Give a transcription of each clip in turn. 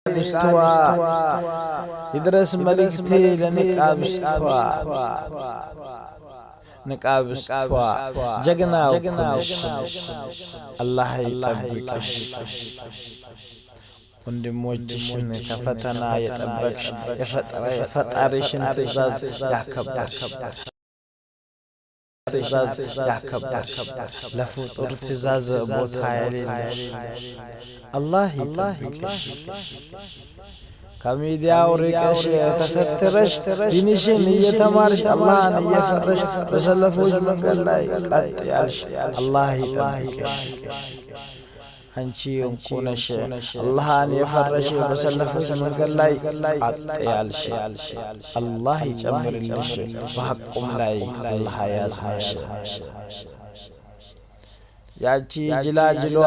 بستوا يدرس ملكتي لنقاب استوا نقاب استوا جغنا وكنش الله يطبقش ወንድሞችሽን ከፈተና የጠበቅሽ የፈጣሪሽን ትእዛዝ ያከበርሽ ለፍጡር ትእዛዝ ቦታ የሌለሽ አላህ ይጠብቅሽ ከሚዲያው ርቀሽ ተሰትረሽ ዲንሽን እየተማርሽ አላህን እየፈረሽ በሰለፎች መንገድ ላይ ቀጥ ያልሽ አላህ ይጠብቅሽ አንቺ እንኩነሽ አላህን የፈረሽ በሰለፎች መንገድ ላይ ቀጥ ያልሽ አላህ ይጨምርልሽ በሐቁም ላይ አላህ ያዝማሽ ያቺ ጅላጅሏ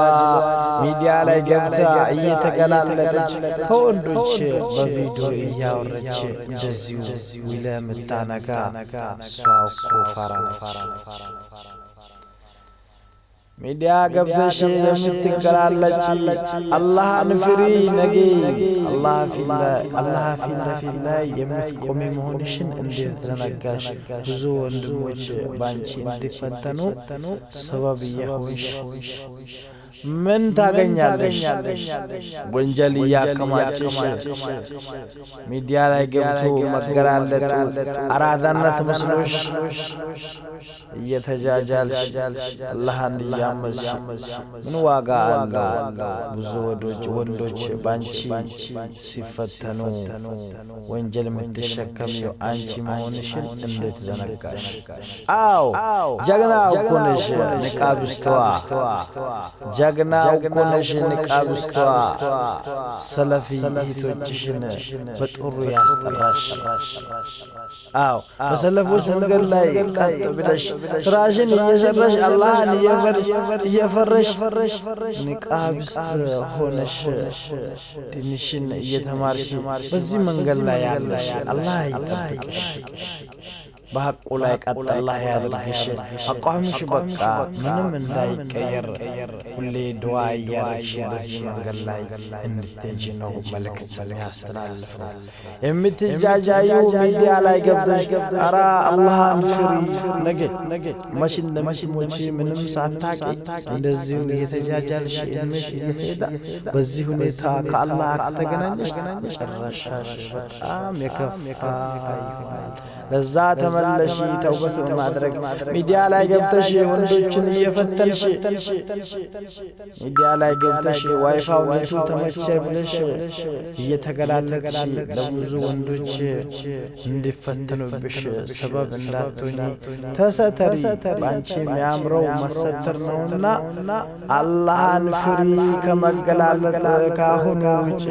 ሚዲያ ላይ ገብታ እየተገላለጠች ከወንዶች በቪዲዮ እያወረች እንደዚሁ ለምታነጋ ሷው ፋራነች ሚዲያ ገብተሽ የምትገላለጪ አላህን ፍሪ ነገ አላህ ፊት ላይ የምትቆሚ መሆንሽን እንዴት ዘነጋሽ ብዙ ወንድሞች ባንቺ እንዲፈተኑ ሰበብ የሆንሽ ምን ታገኛለሽ ወንጀል ያከማችሽ ሚዲያ ላይ ገብቶ መገላለጡ አራዳነት መስሎሽ እየተጃጃልሽ አላህን ያመስሽ ምን ዋጋ አለው ብዙ ወንዶች ባንቺ ሲፈተኑ ወንጀል የምትሸከሚው አንቺ መሆንሽን እንዴት ዘነጋሽ አው ጀግናው ኮነሽ ንቃብስተዋ ጀግናው ኮነሽ ንቃብስተዋ ሰለፊ እህቶችሽን በጥሩ ያስጠራሽ አው በሰለፎች መንገድ ላይ ቀጥ ብለሽ ስራሽን እየሰራሽ አላህን እየፈረሽ ንቃብስት ሆነሽ ዲንሽን እየተማርሽ በዚህ መንገድ ላይ ያለሽ አላህ ይጠብቅሽ በሐቁ ላይ ቀጥ አላህ ያድርግሽ አቋምሽ በቃ ምንም እንዳይቀየር ሁሌ ዱዓ ያረግሽ በዚህ መንገድ ላይ እንድትሄጂ ነው መልእክት ያስተላልፈው የምትጃጃዩ ሚዲያ ላይ ገብተሽ አራ አላህን ፍሪ ነገ መች እንደምትሞቺ ምንም ሳታቂ እንደዚሁ እየተጃጃልሽ እድሜሽ እየሄደ በዚህ ሁኔታ ከአላህ ከተገናኘሽ ጭራሻሽ በጣም የከፋ ይሆናል ለዛ ተመለሽ ተውበት ማድረግ ሚዲያ ላይ ገብተሽ ወንዶችን እየፈተንሽ ሚዲያ ላይ ገብተሽ ዋይፋው ኔቱ ተመቸ ብለሽ እየተገላለጥሽ ለብዙ ወንዶች እንዲፈተኑብሽ ሰበብ እንዳትሆኚ ተሰተሪ ባንቺ የሚያምረው መሰተር ነውና አላህን ፍሪ ከመገላለጥ ካሁኑ ውጪ